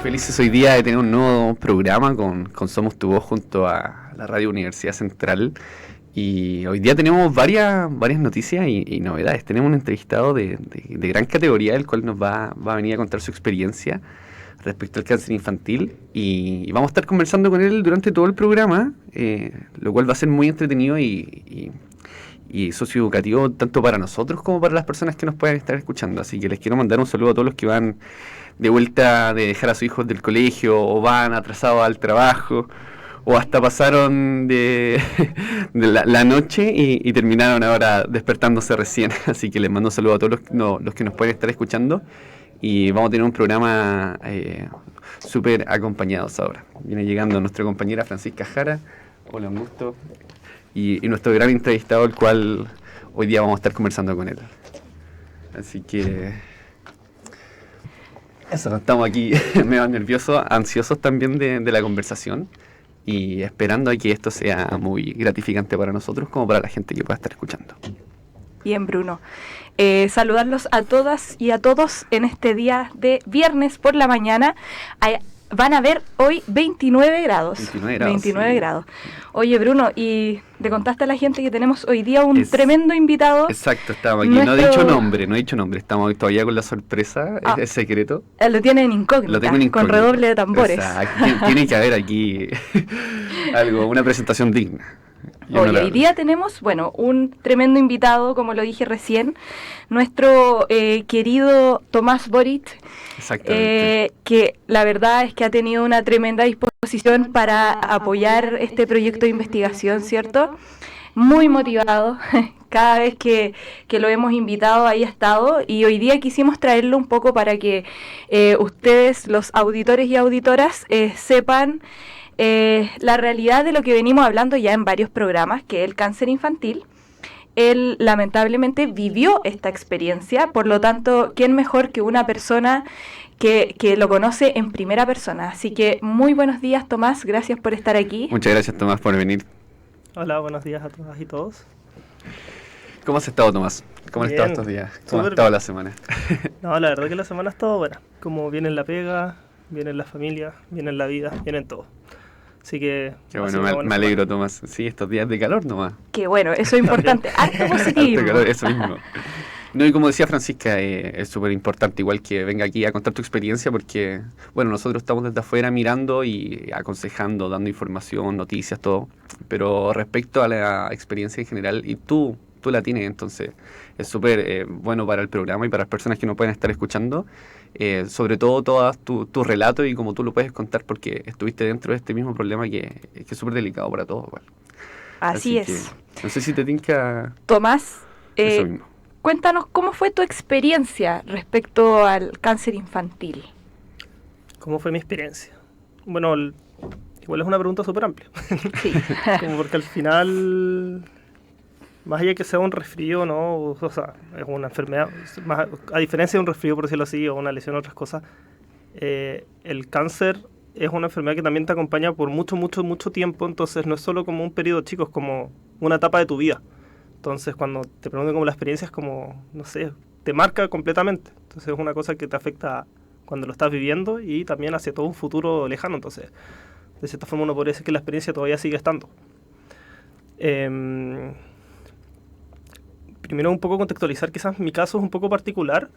felices hoy día de tener un nuevo programa con Somos Tu Voz junto a la Radio Universidad Central. Y hoy día tenemos varias noticias y novedades. Tenemos un entrevistado de gran categoría, el cual nos va a venir a contar su experiencia respecto al cáncer infantil. Y vamos a estar conversando con él durante todo el programa, lo cual va a ser muy entretenido y socioeducativo tanto para nosotros como para las personas que nos puedan estar escuchando. Así que les quiero mandar un saludo a todos los que van de vuelta de dejar a sus hijos del colegio o van atrasados al trabajo o hasta pasaron de la noche y terminaron ahora despertándose recién. Así que les mando un saludo a todos los que nos pueden estar escuchando y vamos a tener un programa súper acompañados ahora. Viene llegando nuestra compañera Francisca Jara. Hola, un gusto. Y nuestro gran entrevistado, el cual hoy día vamos a estar conversando con él. Así que eso, estamos aquí medio nerviosos, ansiosos también de la conversación y esperando a que esto sea muy gratificante para nosotros como para la gente que pueda estar escuchando. Bien, Bruno. Saludarlos a todas y a todos en este día de viernes por la mañana. Van a ver hoy 29 grados. 29 grados. Oye, Bruno, y le contaste a la gente que tenemos hoy día un tremendo invitado. Exacto, estamos aquí. No he dicho nombre. Estamos todavía con la sorpresa, es secreto. Lo tiene en incógnita, con redoble de tambores. Exacto. Tiene que haber aquí algo, una presentación digna. Hoy día tenemos, un tremendo invitado, como lo dije recién, nuestro querido Tomás Boric, que la verdad es que ha tenido una tremenda disposición para apoyar este proyecto de investigación, ¿cierto? Muy motivado, cada vez que lo hemos invitado ahí ha estado, y hoy día quisimos traerlo un poco para que ustedes, los auditores y auditoras, sepan la realidad de lo que venimos hablando ya en varios programas, que es el cáncer infantil. Él lamentablemente vivió esta experiencia, por lo tanto, ¿quién mejor que una persona que lo conoce en primera persona? Así que muy buenos días, Tomás, gracias por estar aquí. Muchas gracias, Tomás, por venir. Hola, buenos días a todas y todos. ¿Cómo has estado, Tomás? ¿Cómo has estado estos días? ¿Cómo ha estado la semana? No, la verdad que la semana ha estado buena. Como viene la pega, viene la familia, viene la vida, viene todo. Así que... Qué bueno, me alegro, Tomás. Sí, estos días de calor nomás. Qué bueno, eso es importante. Harto positivo. Harto calor, eso mismo. No, y como decía Francisca, es súper importante igual que venga aquí a contar tu experiencia porque, nosotros estamos desde afuera mirando y aconsejando, dando información, noticias, todo. Pero respecto a la experiencia en general, y tú la tienes, entonces es súper bueno para el programa y para las personas que no pueden estar escuchando. Sobre todo tu relato y cómo tú lo puedes contar porque estuviste dentro de este mismo problema que es súper delicado para todos. Igual. Así es. No sé si te tinca... Tomás, cuéntanos cómo fue tu experiencia respecto al cáncer infantil. ¿Cómo fue mi experiencia? Bueno, igual es una pregunta súper amplia. Sí. Como porque al final... Más allá que sea un resfrío, ¿no? O sea, es una enfermedad, a diferencia de un resfrío, por decirlo así, o una lesión o otras cosas, el cáncer es una enfermedad que también te acompaña por mucho tiempo, entonces no es solo como un periodo chico, es como una etapa de tu vida. Entonces, cuando te preguntan como la experiencia, es como, no sé, te marca completamente. Entonces, es una cosa que te afecta cuando lo estás viviendo y también hacia todo un futuro lejano. Entonces, de cierta forma uno podría decir que la experiencia todavía sigue estando. Primero un poco contextualizar, quizás mi caso es un poco particular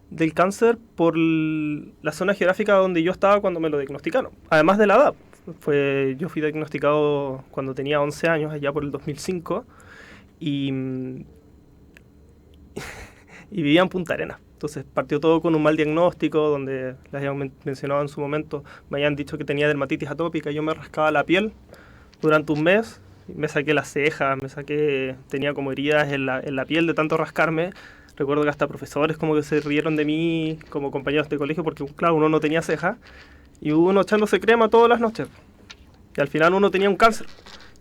del cáncer por la zona geográfica donde yo estaba cuando me lo diagnosticaron. Además de la edad, yo fui diagnosticado cuando tenía 11 años, allá por el 2005, y vivía en Punta Arenas. Entonces partió todo con un mal diagnóstico, donde les habían mencionado en su momento, me habían dicho que tenía dermatitis atópica, yo me rascaba la piel durante un mes, me saqué las cejas, tenía como heridas en la piel de tanto rascarme. Recuerdo que hasta profesores como que se rieron de mí como compañeros de colegio porque, claro, uno no tenía cejas y uno echándose crema todas las noches. Y al final uno tenía un cáncer.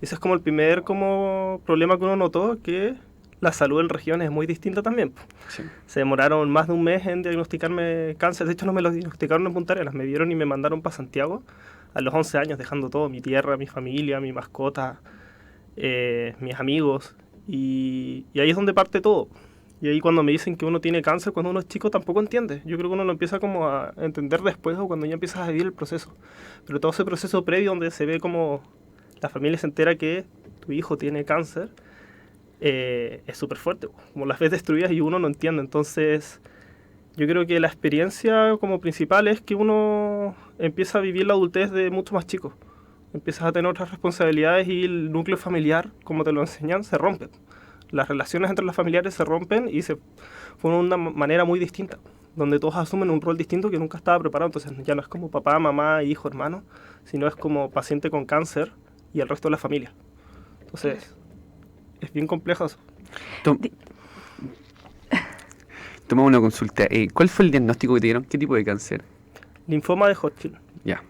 Ese es como el primer problema que uno notó, que la salud en regiones es muy distinta también. Sí. Se demoraron más de un mes en diagnosticarme cáncer. De hecho, no me lo diagnosticaron en Punta Arenas, me vieron y me mandaron para Santiago a los 11 años, dejando todo, mi tierra, mi familia, mi mascota, mis amigos, y ahí es donde parte todo. Y ahí cuando me dicen que uno tiene cáncer cuando uno es chico, tampoco entiende. Yo creo que uno lo empieza como a entender después o cuando ya empiezas a vivir el proceso. Pero todo ese proceso previo donde se ve como la familia se entera que tu hijo tiene cáncer, es súper fuerte. Como las ves destruidas y uno no entiende. Entonces, yo creo que la experiencia como principal es que uno empieza a vivir la adultez de mucho más chico. Empiezas a tener otras responsabilidades y el núcleo familiar, como te lo enseñan, se rompe. Las relaciones entre los familiares se rompen y se forman de una manera muy distinta, donde todos asumen un rol distinto que nunca estaba preparado. Entonces ya no es como papá, mamá, hijo, hermano, sino es como paciente con cáncer y el resto de la familia. Entonces, es bien complejo eso. Toma una consulta. ¿Cuál fue el diagnóstico que te dieron? ¿Qué tipo de cáncer? Linfoma de Hodgkin. Ya.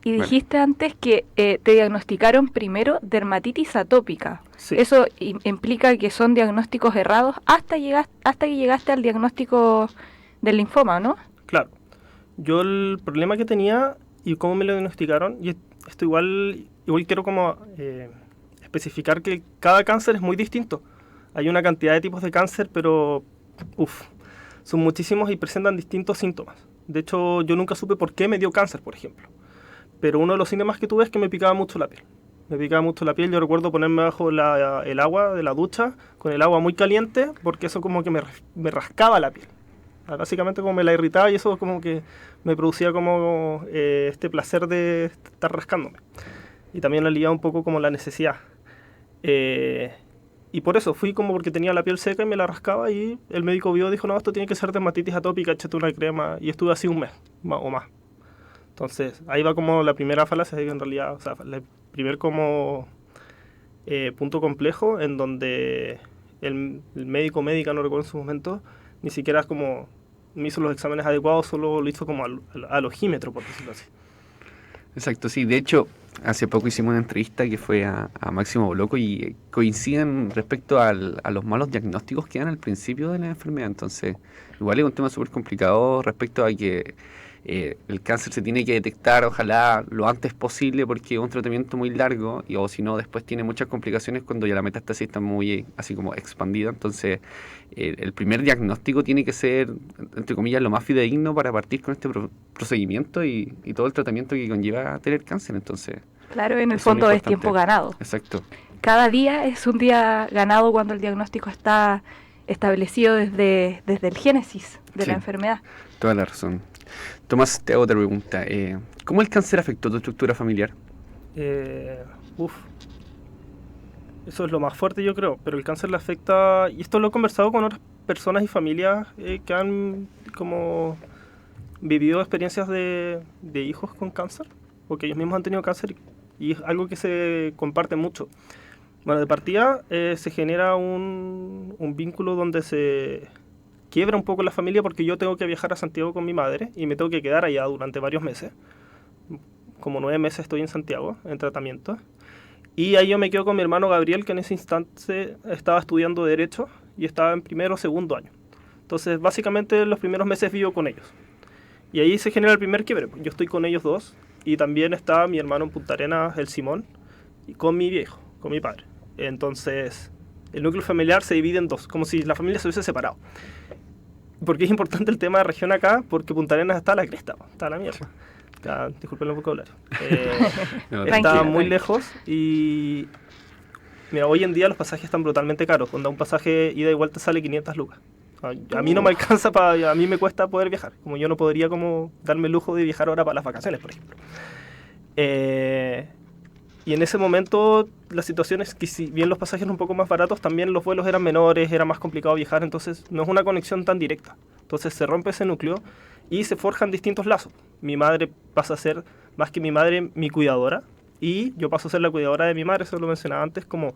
Y dijiste antes que te diagnosticaron primero dermatitis atópica. Sí. Eso implica que son diagnósticos errados hasta que llegaste al diagnóstico del linfoma, ¿no? Claro. Yo el problema que tenía y cómo me lo diagnosticaron, y esto igual quiero como especificar que cada cáncer es muy distinto. Hay una cantidad de tipos de cáncer, pero son muchísimos y presentan distintos síntomas. De hecho, yo nunca supe por qué me dio cáncer, por ejemplo. Pero uno de los síntomas que tuve es que me picaba mucho la piel. Me picaba mucho la piel. Yo recuerdo ponerme bajo el agua de la ducha con el agua muy caliente porque eso como que me rascaba la piel. Básicamente como me la irritaba y eso como que me producía como este placer de estar rascándome. Y también la ligaba un poco como la necesidad. Y por eso fui como porque tenía la piel seca y me la rascaba y el médico dijo, no, esto tiene que ser dermatitis atópica, échate una crema. Y estuve así un mes o más. Entonces, ahí va como la primera falacia, en realidad, o sea, el primer como punto complejo en donde el médico o médica, no recuerdo en su momento, ni siquiera como me hizo los exámenes adecuados, solo lo hizo como al ojímetro, por decirlo así. Exacto, sí. De hecho, hace poco hicimos una entrevista que fue a Máximo Boloco y coinciden respecto a los malos diagnósticos que dan al principio de la enfermedad. Entonces, igual es un tema súper complicado respecto a que el cáncer se tiene que detectar, ojalá, lo antes posible porque es un tratamiento muy largo o si no, después tiene muchas complicaciones cuando ya la metástasis está muy así como expandida. Entonces, el primer diagnóstico tiene que ser, entre comillas, lo más fidedigno para partir con este procedimiento y todo el tratamiento que conlleva tener cáncer. Entonces, claro, en el fondo es tiempo ganado. Exacto. Cada día es un día ganado cuando el diagnóstico está establecido desde el génesis de la enfermedad. Toda la razón. Tomás, te hago otra pregunta. ¿Cómo el cáncer afectó tu estructura familiar? Eso es lo más fuerte, yo creo. Pero el cáncer le afecta... Y esto lo he conversado con otras personas y familias que han como vivido experiencias de hijos con cáncer. Porque ellos mismos han tenido cáncer y es algo que se comparte mucho. Bueno, de partida se genera un vínculo donde se quiebra un poco la familia porque yo tengo que viajar a Santiago con mi madre y me tengo que quedar allá durante varios meses. Como 9 meses estoy en Santiago en tratamiento. Y ahí yo me quedo con mi hermano Gabriel, que en ese instante estaba estudiando Derecho y estaba en primero o segundo año. Entonces, básicamente, los primeros meses vivo con ellos. Y ahí se genera el primer quiebre. Yo estoy con ellos dos y también está mi hermano en Punta Arenas, el Simón, y con mi viejo, con mi padre. Entonces, el núcleo familiar se divide en dos, como si la familia se hubiese separado. ¿Por qué es importante el tema de región acá? Porque Punta Arenas está a la cresta, está a la mierda. Disculpen el vocabulario. Está muy lejos y... Mira, hoy en día los pasajes están brutalmente caros. Cuando un pasaje ida y vuelta sale 500 lucas. A mí no me alcanza, a mí me cuesta poder viajar. Como yo no podría como darme el lujo de viajar ahora para las vacaciones, por ejemplo. Y en ese momento la situación es que si bien los pasajes eran un poco más baratos, también los vuelos eran menores, era más complicado viajar, entonces no es una conexión tan directa. Entonces se rompe ese núcleo y se forjan distintos lazos. Mi madre pasa a ser, más que mi madre, mi cuidadora, y yo paso a ser la cuidadora de mi madre, eso lo mencionaba antes, como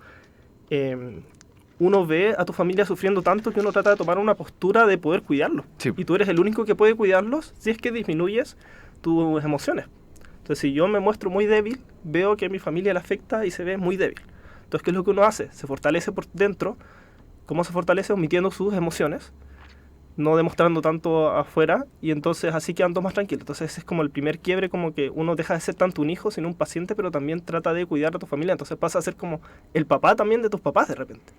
uno ve a tu familia sufriendo tanto que uno trata de tomar una postura de poder cuidarlos. Sí. Y tú eres el único que puede cuidarlos si es que disminuyes tus emociones. Entonces, si yo me muestro muy débil, veo que a mi familia le afecta y se ve muy débil. Entonces, ¿qué es lo que uno hace? Se fortalece por dentro. ¿Cómo se fortalece? Omitiendo sus emociones, no demostrando tanto afuera, y entonces así quedando más tranquilo. Entonces, ese es como el primer quiebre, como que uno deja de ser tanto un hijo, sino un paciente, pero también trata de cuidar a tu familia. Entonces pasa a ser como el papá también de tus papás de repente.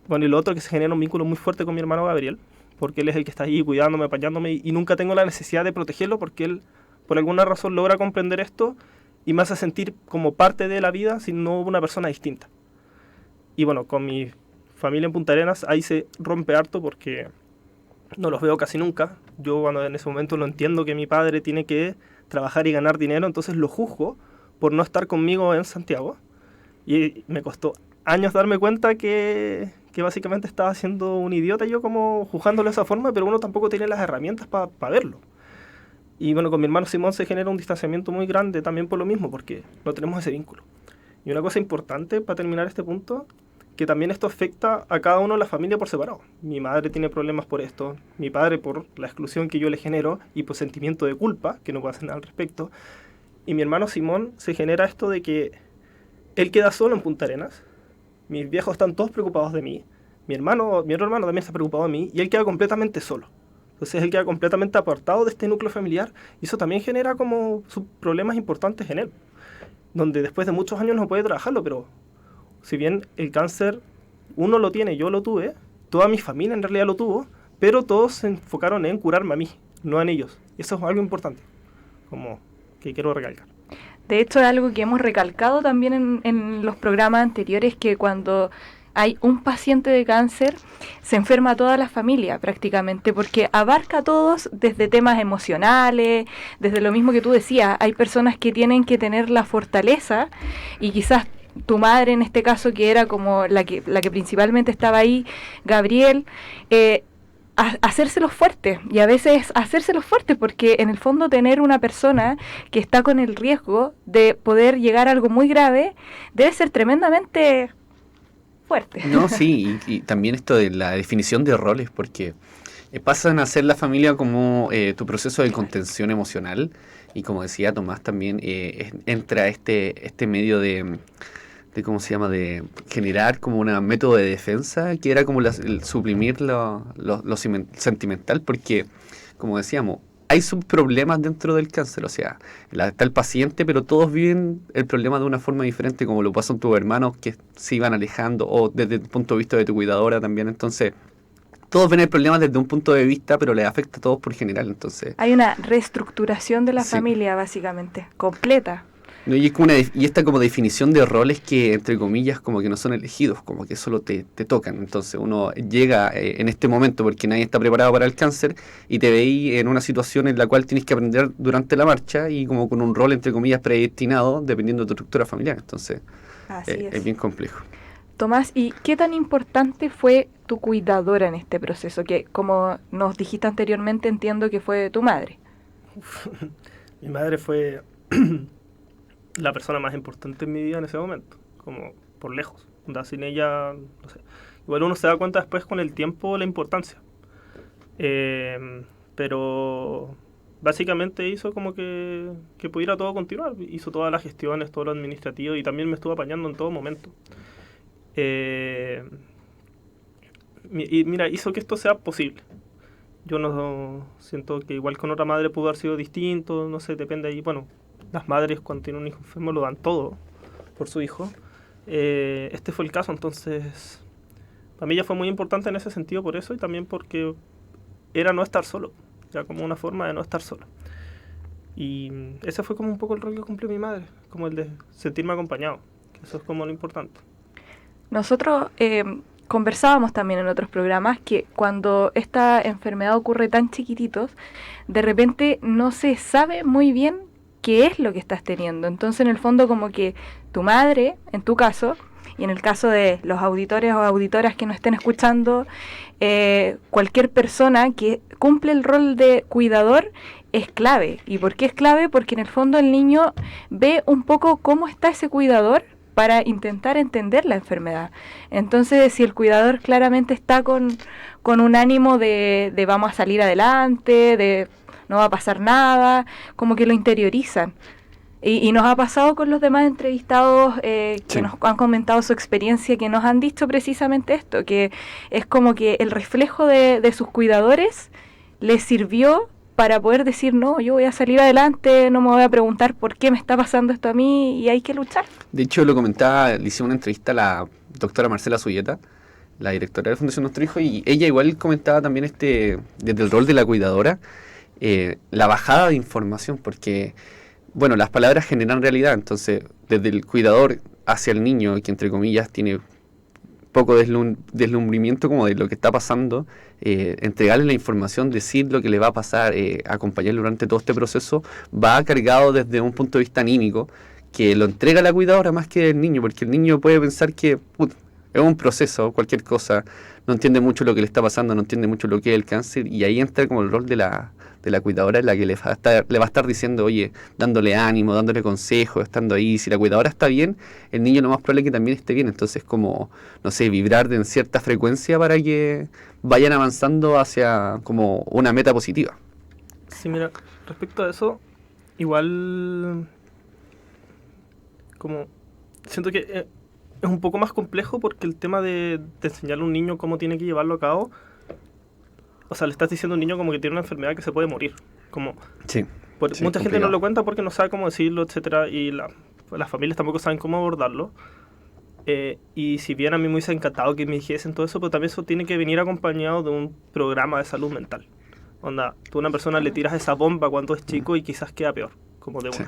Bueno, y lo otro que se genera un vínculo muy fuerte con mi hermano Gabriel, porque él es el que está ahí cuidándome, apañándome, y nunca tengo la necesidad de protegerlo porque él, por alguna razón, logra comprender esto y me hace sentir como parte de la vida, si no una persona distinta. Y bueno, con mi familia en Punta Arenas, ahí se rompe harto porque no los veo casi nunca. Yo cuando en ese momento lo entiendo que mi padre tiene que trabajar y ganar dinero, entonces lo juzgo por no estar conmigo en Santiago. Y me costó años darme cuenta que básicamente estaba siendo un idiota yo como juzgándolo de esa forma, pero uno tampoco tiene las herramientas para verlo. Y bueno, con mi hermano Simón se genera un distanciamiento muy grande también por lo mismo, porque no tenemos ese vínculo. Y una cosa importante para terminar este punto, que también esto afecta a cada uno de la familia por separado. Mi madre tiene problemas por esto, mi padre por la exclusión que yo le genero y por sentimiento de culpa, que no puedo hacer nada al respecto. Y mi hermano Simón se genera esto de que él queda solo en Punta Arenas, mis viejos están todos preocupados de mí, mi otro hermano también está preocupado de mí, y él queda completamente solo. Entonces él queda completamente apartado de este núcleo familiar, y eso también genera como sus problemas importantes en él, donde después de muchos años no puede trabajarlo, pero si bien el cáncer uno lo tiene, yo lo tuve, toda mi familia en realidad lo tuvo, pero todos se enfocaron en curarme a mí, no en ellos. Eso es algo importante, como que quiero recalcar. De hecho, es algo que hemos recalcado también en los programas anteriores, que cuando hay un paciente de cáncer, se enferma toda la familia prácticamente, porque abarca a todos desde temas emocionales, desde lo mismo que tú decías, hay personas que tienen que tener la fortaleza, y quizás tu madre en este caso, que era como la que principalmente estaba ahí, Gabriel, hacérselos fuertes, y a veces hacérselos fuertes, porque en el fondo tener una persona que está con el riesgo de poder llegar a algo muy grave debe ser tremendamente fuerte. No, sí, y también esto de la definición de roles, porque pasan a ser la familia como tu proceso de contención emocional, y como decía Tomás también, entra este medio de ¿cómo se llama?, de generar como un método de defensa, que era como el suprimir lo sentimental, porque, como decíamos, hay subproblemas dentro del cáncer, o sea, está el paciente, pero todos viven el problema de una forma diferente, como lo pasan tus hermanos que se iban alejando, o desde el punto de vista de tu cuidadora también. Entonces, todos ven el problema desde un punto de vista, pero les afecta a todos por general. Entonces, hay una reestructuración de la familia, básicamente, completa. No, y esta como definición de roles que, entre comillas, como que no son elegidos, como que solo te tocan. Entonces uno llega en este momento, porque nadie está preparado para el cáncer, y te veis en una situación en la cual tienes que aprender durante la marcha, y como con un rol, entre comillas, predestinado, dependiendo de tu estructura familiar. Entonces es bien complejo. Tomás, ¿y qué tan importante fue tu cuidadora en este proceso? Que, como nos dijiste anteriormente, entiendo que fue tu madre. Mi madre fue la persona más importante en mi vida en ese momento, como por lejos. Sin ella, no sé. Igual uno se da cuenta después con el tiempo la importancia. Pero básicamente hizo como que pudiera todo continuar. Hizo todas las gestiones, todo lo administrativo, y también me estuvo apañando en todo momento. Y mira, hizo que esto sea posible. Yo no siento que igual con otra madre pudo haber sido distinto, no sé, depende ahí. Bueno, las madres cuando tienen un hijo enfermo lo dan todo por su hijo. Este fue el caso, entonces para mí ya fue muy importante en ese sentido por eso, y también porque era no estar solo, era como una forma de no estar solo. Y ese fue como un poco el rol que cumplió mi madre, como el de sentirme acompañado, que eso es como lo importante. Nosotros conversábamos también en otros programas que cuando esta enfermedad ocurre tan chiquititos, de repente no se sabe muy bien qué es lo que estás teniendo. Entonces, en el fondo, como que tu madre, en tu caso, y en el caso de los auditores o auditoras que nos estén escuchando, cualquier persona que cumple el rol de cuidador es clave. ¿Y por qué es clave? Porque en el fondo el niño ve un poco cómo está ese cuidador para intentar entender la enfermedad. Entonces, si el cuidador claramente está con un ánimo de vamos a salir adelante, de no va a pasar nada, como que lo interiorizan. Y nos ha pasado con los demás entrevistados que nos han comentado su experiencia, que nos han dicho precisamente esto, que es como que el reflejo de sus cuidadores les sirvió para poder decir, no, yo voy a salir adelante, no me voy a preguntar por qué me está pasando esto a mí, y hay que luchar. De hecho, lo comentaba, le hice una entrevista a la doctora Marcela Suyeta, la directora de Fundación Nuestro Hijo, y ella igual comentaba también desde el rol de la cuidadora, la bajada de información, porque, bueno, las palabras generan realidad, entonces, desde el cuidador hacia el niño, que entre comillas tiene poco deslumbrimiento como de lo que está pasando, entregarle la información, decir lo que le va a pasar, acompañarle durante todo este proceso, va cargado desde un punto de vista anímico, que lo entrega la cuidadora más que el niño, porque el niño puede pensar que es un proceso, cualquier cosa, no entiende mucho lo que le está pasando, no entiende mucho lo que es el cáncer, y ahí entra como el rol de la cuidadora, en la que le va a estar diciendo, oye, dándole ánimo, dándole consejos, estando ahí. Si la cuidadora está bien, el niño lo más probable es que también esté bien. Entonces, como, no sé, vibrar en cierta frecuencia para que vayan avanzando hacia como una meta positiva. Sí, mira, respecto a eso, igual como siento que es un poco más complejo, porque el tema de enseñarle a un niño cómo tiene que llevarlo a cabo, o sea, le estás diciendo a un niño como que tiene una enfermedad que se puede morir. Como, sí, mucha gente no lo cuenta porque no sabe cómo decirlo, etcétera, y las familias tampoco saben cómo abordarlo. Y si bien a mí me hubiese encantado que me dijesen todo eso, pero también eso tiene que venir acompañado de un programa de salud mental. Onda, tú a una persona le tiras esa bomba cuando es chico y quizás queda peor, como de una. Sí.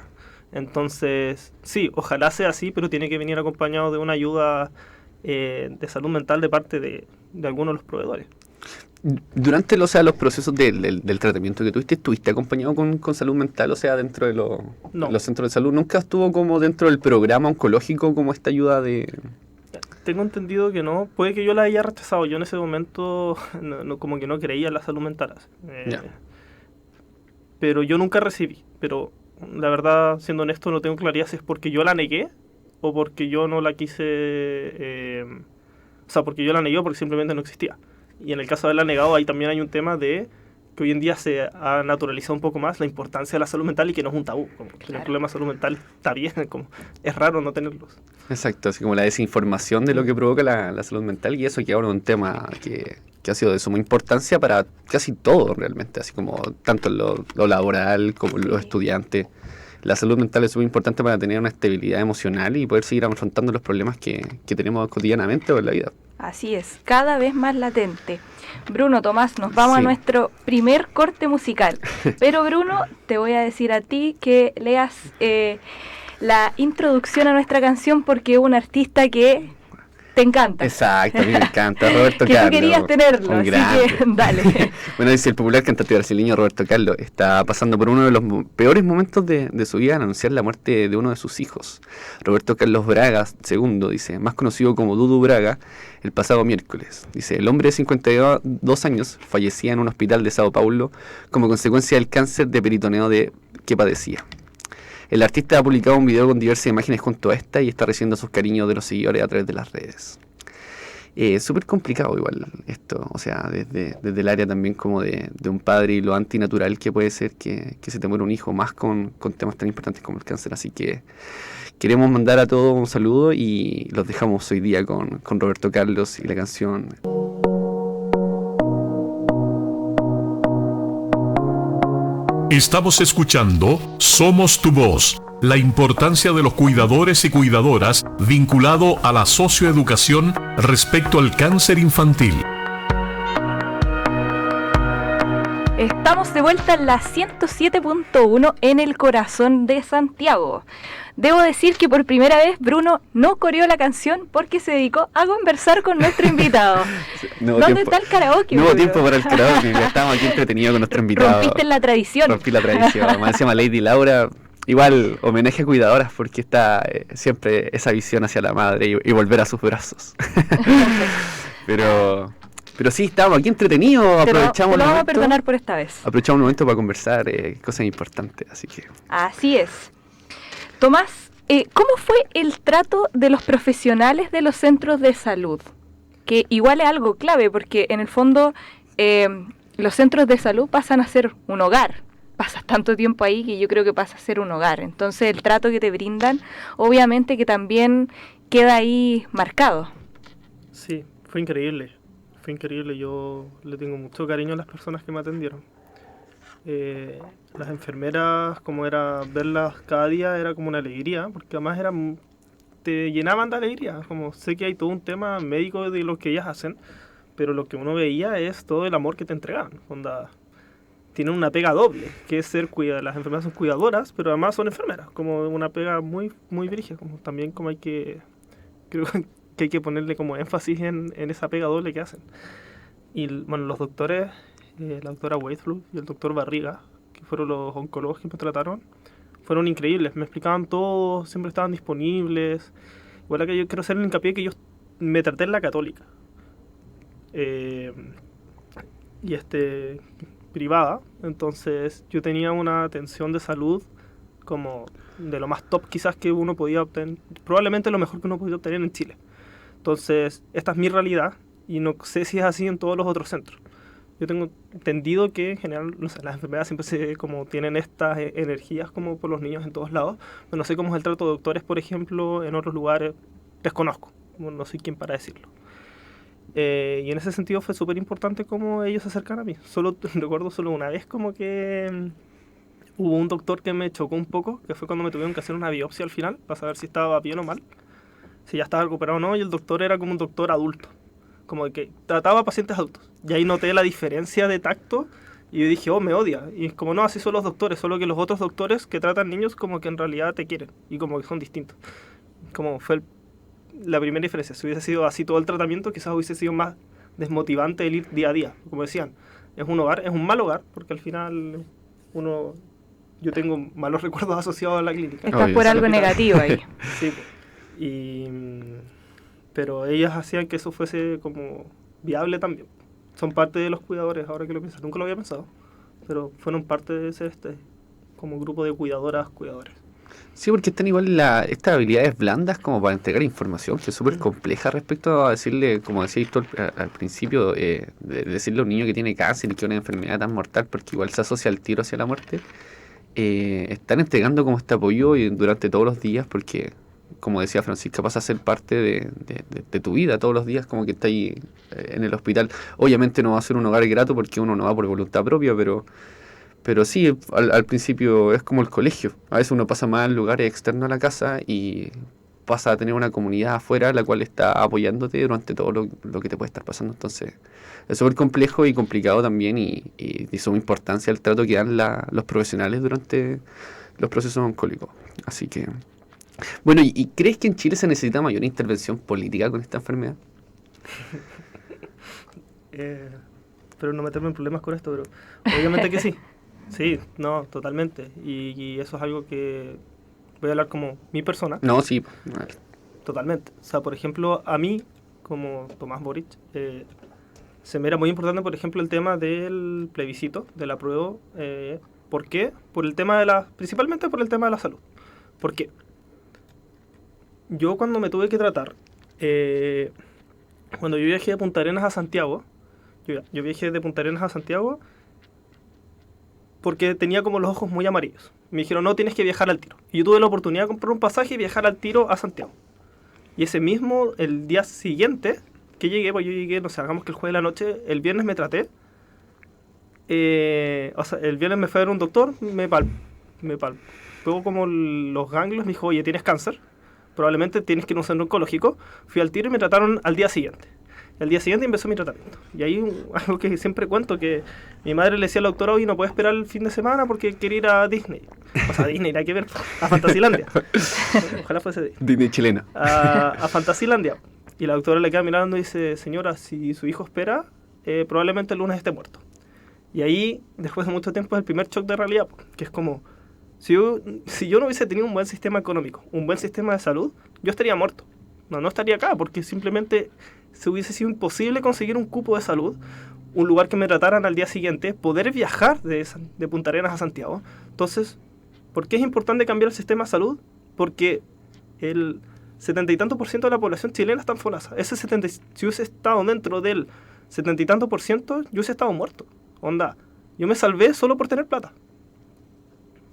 Entonces, sí, ojalá sea así, pero tiene que venir acompañado de una ayuda de salud mental de parte de algunos de los proveedores. Durante los procesos del tratamiento que tuviste, ¿estuviste acompañado con salud mental? O sea, dentro de los centros de salud, ¿nunca estuvo como dentro del programa oncológico como esta ayuda de...? Tengo entendido que no. Puede que yo la haya rechazado. Yo en ese momento como que no creía en la salud mental. Pero yo nunca recibí. Pero la verdad, siendo honesto, no tengo claridad si es porque yo la negué o porque yo no la quise... o sea, porque yo la negué o porque simplemente no existía. Y en el caso de haberla negado, ahí también hay un tema de que hoy en día se ha naturalizado un poco más la importancia de la salud mental y que no es un tabú. Como tener problemas de salud mental está bien, como es raro no tenerlos. Exacto, así como la desinformación de lo que provoca la salud mental, y eso que ahora es un tema que ha sido de suma importancia para casi todo realmente, así como tanto en lo laboral como en los estudiantes. La salud mental es súper importante para tener una estabilidad emocional y poder seguir afrontando los problemas que tenemos cotidianamente o en la vida. Así es, cada vez más latente. Bruno, Tomás, nos vamos a nuestro primer corte musical. Pero Bruno, te voy a decir a ti que leas la introducción a nuestra canción, porque es un artista que te encanta. Exacto, a mí me encanta, Roberto Carlos. Que tú querías tenerlo, así grande. Que dale. Bueno, dice el popular cantante brasileño Roberto Carlos está pasando por uno de los peores momentos de su vida al anunciar la muerte de uno de sus hijos. Roberto Carlos Braga II, dice, más conocido como Dudu Braga, el pasado miércoles. Dice, el hombre de 52 años fallecía en un hospital de Sao Paulo como consecuencia del cáncer de peritoneo que padecía. El artista ha publicado un video con diversas imágenes junto a esta y está recibiendo sus cariños de los seguidores a través de las redes. Súper complicado igual esto, o sea, desde el área también como de un padre y lo antinatural que puede ser que se te muera un hijo, más con temas tan importantes como el cáncer. Así que queremos mandar a todos un saludo y los dejamos hoy día con Roberto Carlos y la canción... Estamos escuchando Somos tu Voz, la importancia de los cuidadores y cuidadoras vinculado a la socioeducación respecto al cáncer infantil. Estamos de vuelta en la 107.1 en el corazón de Santiago. Debo decir que por primera vez Bruno no coreó la canción porque se dedicó a conversar con nuestro invitado. ¿Dónde está el karaoke? No hubo tiempo para el karaoke, ya estábamos aquí entretenidos con nuestro invitado. Rompiste la tradición. Rompí la tradición. Más se llama Lady Laura. Igual, homenaje a cuidadoras, porque está siempre esa visión hacia la madre y volver a sus brazos. Pero sí, estábamos aquí entretenidos, aprovechamos te lo vamos a perdonar por esta vez. Aprovechamos un momento para conversar cosas importantes, así que... Así es. Tomás, ¿cómo fue el trato de los profesionales de los centros de salud? Que igual es algo clave, porque en el fondo los centros de salud pasan a ser un hogar. Pasas tanto tiempo ahí que yo creo que pasa a ser un hogar. Entonces el trato que te brindan, obviamente que también queda ahí marcado. Sí, fue increíble. Fue increíble. Yo le tengo mucho cariño a las personas que me atendieron. Las enfermeras, como era verlas cada día, era como una alegría, porque además eran te llenaban de alegría. Como sé que hay todo un tema médico de lo que ellas hacen, pero lo que uno veía es todo el amor que te entregaban. Onda, tienen una pega doble, que es ser las enfermeras son cuidadoras, pero además son enfermeras, como una pega muy, muy brígida. Como también como creo que hay que ponerle como énfasis en esa pega doble que hacen. Y bueno, los doctores, la doctora Weithflug y el doctor Barriga, que fueron los oncólogos que me trataron, fueron increíbles, me explicaban todo, siempre estaban disponibles. Igual que yo quiero hacer el hincapié que yo me traté en la Católica. Privada, entonces yo tenía una atención de salud como de lo más top quizás que uno podía obtener, probablemente lo mejor que uno podía obtener en Chile. Entonces, esta es mi realidad y no sé si es así en todos los otros centros. Yo tengo entendido que en general, no sé, las enfermedades siempre como tienen estas energías como por los niños en todos lados, pero no sé cómo es el trato de doctores, por ejemplo, en otros lugares, desconozco, no soy quien para decirlo. Y en ese sentido fue súper importante cómo ellos se acercan a mí. Recuerdo solo una vez como que hubo un doctor que me chocó un poco, que fue cuando me tuvieron que hacer una biopsia al final, para saber si estaba bien o mal, si ya estaba recuperado o no, y el doctor era como un doctor adulto, como que trataba a pacientes adultos. Y ahí noté la diferencia de tacto, y yo dije, oh, me odia. Y es como, no, así son los doctores, solo que los otros doctores que tratan niños como que en realidad te quieren, y como que son distintos. Como fue la primera diferencia. Si hubiese sido así todo el tratamiento, quizás hubiese sido más desmotivante el ir día a día. Como decían, es un hogar, es un mal hogar, porque al final yo tengo malos recuerdos asociados a la clínica. Estás por algo negativo ahí. Sí, pero ellas hacían que eso fuese como viable también. Son parte de los cuidadores, ahora que lo pienso. Nunca lo había pensado, pero fueron parte de ese como grupo de cuidadores. Sí, porque están igual estas habilidades blandas como para entregar información, que es súper compleja respecto a decirle, como decías tú al principio, de decirle a un niño que tiene cáncer y que es una enfermedad tan mortal, porque igual se asocia al tiro hacia la muerte. Están entregando como este apoyo durante todos los días, porque, como decía Francisca, pasa a ser parte de tu vida todos los días, como que está ahí en el hospital. Obviamente no va a ser un hogar grato porque uno no va por voluntad propia, pero sí, al principio es como el colegio. A veces uno pasa más en lugares externos a la casa y pasa a tener una comunidad afuera la cual está apoyándote durante todo lo que te puede estar pasando. Entonces es súper complejo y complicado también y de suma importancia el trato que dan los profesionales durante los procesos oncólogos. Así que, bueno, ¿y crees que en Chile se necesita mayor intervención política con esta enfermedad? Pero no meterme en problemas con esto, pero obviamente que sí. Sí, no, totalmente. Y eso es algo que voy a hablar como mi persona. No, sí. Totalmente. O sea, por ejemplo, a mí, como Tomás Boric, se me era muy importante, por ejemplo, el tema del plebiscito, del apruebo. ¿Por qué? Principalmente por el tema de la salud. ¿Por qué? Yo cuando me tuve que tratar, cuando yo viajé de Punta Arenas a Santiago, yo viajé de Punta Arenas a Santiago porque tenía como los ojos muy amarillos. Me dijeron, no, tienes que viajar al tiro. Y yo tuve la oportunidad de comprar un pasaje y viajar al tiro a Santiago. Y el día siguiente que llegué, pues yo llegué, no sé, hagamos que el jueves de la noche, el viernes me traté. O sea, el viernes me fue a ver un doctor, me palpó como los ganglios, me dijo, oye, tienes cáncer, probablemente tienes que ir a un centro oncológico. Fui al tiro y me trataron al día siguiente. El día siguiente empezó mi tratamiento. Y ahí algo que siempre cuento, que mi madre le decía al doctor, hoy no puede esperar el fin de semana porque quiere ir a Disney. O sea, a Disney, hay que ver, a Fantasilandia. Ojalá fuese Disney chilena. A Fantasilandia. Y la doctora le queda mirando y dice, señora, si su hijo espera, probablemente el lunes esté muerto. Y ahí, después de mucho tiempo, es el primer shock de realidad, que es como, si yo no hubiese tenido un buen sistema económico, un buen sistema de salud, yo estaría muerto. No estaría acá, porque simplemente se hubiese sido imposible conseguir un cupo de salud, un lugar que me trataran al día siguiente, poder viajar de Punta Arenas a Santiago. Entonces, ¿por qué es importante cambiar el sistema de salud? Porque el 70 y tanto % de la población chilena está en FONASA. Si hubiese estado dentro del 70 y tanto %, yo hubiese estado muerto. Onda, yo me salvé solo por tener plata.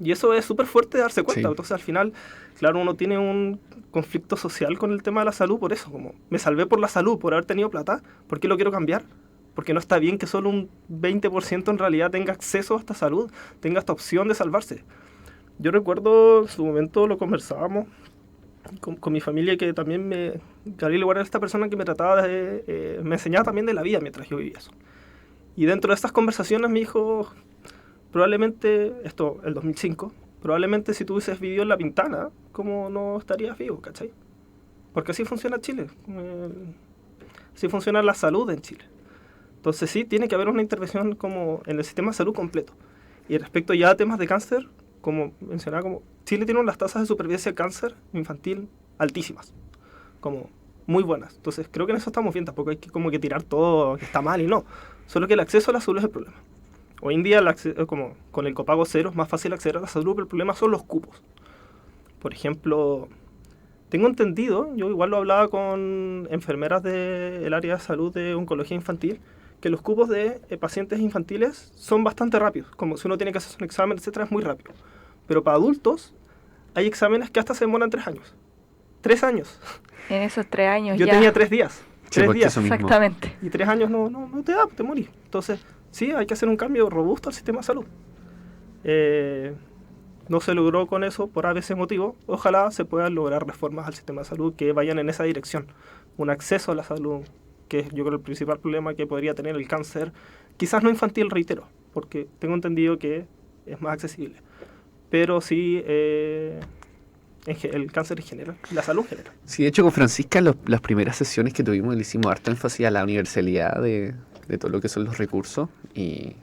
Y eso es súper fuerte de darse cuenta. Sí. Entonces, al final, claro, uno tiene un conflicto social con el tema de la salud por eso. Como me salvé por la salud, por haber tenido plata. ¿Por qué lo quiero cambiar? Porque no está bien que solo un 20% en realidad tenga acceso a esta salud, tenga esta opción de salvarse. Yo recuerdo, en su momento lo conversábamos, con mi familia, que también Gabriel igual era esta persona que me trataba me enseñaba también de la vida mientras yo vivía eso. Y dentro de estas conversaciones me dijo, probablemente, el 2005, probablemente si tú hubieses vivido en La Pintana, ¿cómo no estarías vivo, cachai? Porque así funciona Chile, así funciona la salud en Chile. Entonces sí, tiene que haber una intervención como en el sistema de salud completo. Y respecto ya a temas de cáncer, como mencionaba, como Chile tiene unas tasas de supervivencia de cáncer infantil altísimas, como muy buenas. Entonces creo que en eso estamos bien, tampoco hay que como que tirar todo que está mal y no. Solo que el acceso a la salud es el problema. Hoy en día, como con el copago cero, es más fácil acceder a la salud, pero el problema son los cupos. Por ejemplo, tengo entendido, yo igual lo hablaba con enfermeras del área de salud de oncología infantil, que los cupos de pacientes infantiles son bastante rápidos. Como si uno tiene que hacer un examen, etcétera, es muy rápido. Pero para adultos hay exámenes que hasta se demoran 3 años. 3 años. En esos 3 años yo tenía 3 días. Sí, 3 días. Exactamente. Y 3 años no te da, te morís. Entonces, sí, hay que hacer un cambio robusto al sistema de salud. No se logró con eso por ABC motivo. Ojalá se puedan lograr reformas al sistema de salud que vayan en esa dirección. Un acceso a la salud, que es yo creo el principal problema que podría tener el cáncer. Quizás no infantil, reitero, porque tengo entendido que es más accesible. Pero sí el cáncer en general, la salud en general. Sí, de hecho con Francisca las primeras sesiones que tuvimos le hicimos harto énfasis a la universalidad de todo lo que son los recursos y